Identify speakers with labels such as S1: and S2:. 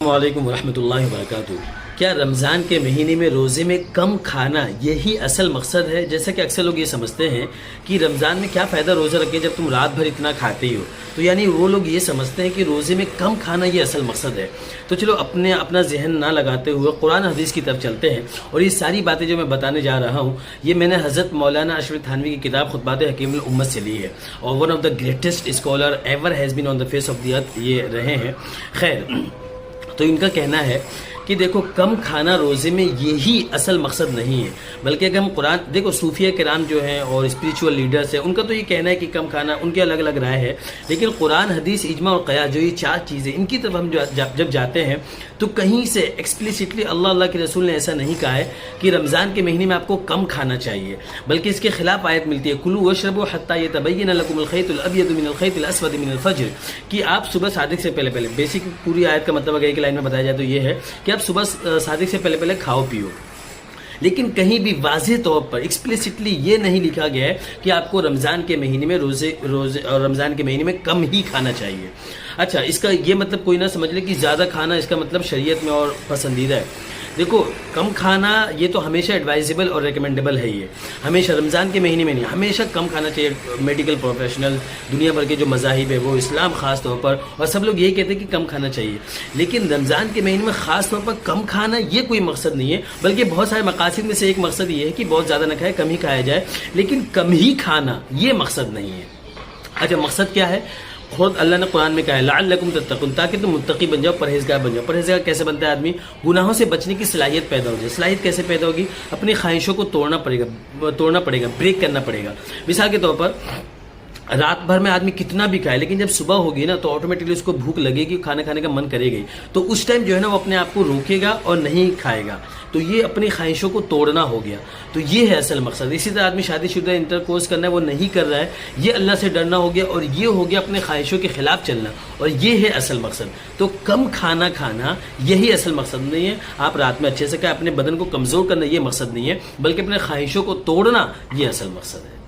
S1: السلام علیکم ورحمۃ اللہ وبرکاتہ۔ کیا رمضان کے مہینے میں روزے میں کم کھانا یہی اصل مقصد ہے؟ جیسا کہ اکثر لوگ یہ سمجھتے ہیں کہ رمضان میں کیا فائدہ روزہ رکھے جب تم رات بھر اتنا کھاتے ہی ہو، تو یعنی وہ لوگ یہ سمجھتے ہیں کہ روزے میں کم کھانا یہ اصل مقصد ہے۔ تو چلو اپنا ذہن نہ لگاتے ہوئے قرآن حدیث کی طرف چلتے ہیں، اور یہ ساری باتیں جو میں بتانے جا رہا ہوں یہ میں نے حضرت مولانا اشرف تھانوی کی کتاب خطبات حکیم الامت سے لی ہے، اور one of the greatest scholar ever has been on the face of the earth یہ رہے ہیں۔ خیر، تو ان کا کہنا ہے کہ دیکھو کم کھانا روزے میں یہی اصل مقصد نہیں ہے، بلکہ اگر ہم قرآن دیکھو صوفیہ کرام جو ہیں اور اسپریچول لیڈرز ہیں ان کا تو یہ کہنا ہے کہ کم کھانا، ان کے الگ الگ رائے ہے، لیکن قرآن حدیث اجماع اور قیاس جو یہ چار چیزیں ان کی طرف ہم جب جاتے ہیں تو کہیں سے ایکسپلیسٹلی اللہ کے رسول نے ایسا نہیں کہا ہے کہ رمضان کے مہینے میں آپ کو کم کھانا چاہیے، بلکہ اس کے خلاف آیت ملتی ہے کلوا واشربوا حتی یتبین لکم الخیط الابیض من الخیط الاسود من الفجر، کہ آپ صبح صادق سے پہلے بیسک پوری آیت کا مطلب اگر ایک لائن میں بتایا جائے تو یہ ہے کہ آپ صبح صادق سے پہلے کھاؤ پیو، لیکن کہیں بھی واضح طور پر ایکسپلیسٹلی یہ نہیں لکھا گیا ہے کہ آپ کو رمضان کے مہینے میں روزے اور رمضان کے مہینے میں کم ہی کھانا چاہیے۔ اچھا، اس کا یہ مطلب کوئی نہ سمجھ لے کہ زیادہ کھانا اس کا مطلب شریعت میں اور پسندیدہ ہے۔ دیکھو کم کھانا یہ تو ہمیشہ ایڈوائزیبل اور ریکمینڈیبل ہے، یہ ہمیشہ رمضان کے مہینے میں نہیں، ہمیشہ کم کھانا چاہیے۔ میڈیکل پروفیشنل، دنیا بھر کے جو مذاہب ہے وہ اسلام خاص طور پر، اور سب لوگ یہی کہتے ہیں کہ کم کھانا چاہیے، لیکن رمضان کے مہینے میں خاص طور پر کم کھانا یہ کوئی مقصد نہیں ہے، بلکہ بہت سارے مقاصد میں سے ایک مقصد یہ ہے کہ بہت زیادہ نہ کھائے، کم ہی کھایا جائے، لیکن کم ہی کھانا یہ مقصد نہیں ہے۔ اچھا، مقصد کیا ہے؟ خود اللہ نے قرآن میں کہا ہے لعلکم تتقون، تاکہ تم متقی بن جاؤ، پرہیزگار بن جاؤ۔ پرہیزگار کیسے بنتا ہے آدمی؟ گناہوں سے بچنے کی صلاحیت پیدا ہو جائے۔ صلاحیت کیسے پیدا ہوگی؟ اپنی خواہشوں کو توڑنا پڑے گا، بریک کرنا پڑے گا۔ مثال کے طور پر رات بھر میں آدمی کتنا بھی کھائے، لیکن جب صبح ہوگی نا تو آٹومیٹکلی اس کو بھوک لگے گی، کھانا کھانے کا من کرے گی، تو اس ٹائم جو ہے نا وہ اپنے آپ کو روکے گا اور نہیں کھائے گا، تو یہ اپنی خواہشوں کو توڑنا ہو گیا، تو یہ ہے اصل مقصد۔ اسی طرح آدمی شادی شدہ انٹرکورس کرنا ہے وہ نہیں کر رہا ہے، یہ اللہ سے ڈرنا ہو گیا، اور یہ ہو گیا اپنے خواہشوں کے خلاف چلنا، اور یہ ہے اصل مقصد۔ تو کم کھانا یہی اصل مقصد نہیں ہے، آپ رات میں اچھے سے کھائیں، اپنے بدن کو کمزور کرنا یہ مقصد نہیں ہے، بلکہ اپنے خواہشوں کو توڑنا یہ اصل مقصد ہے۔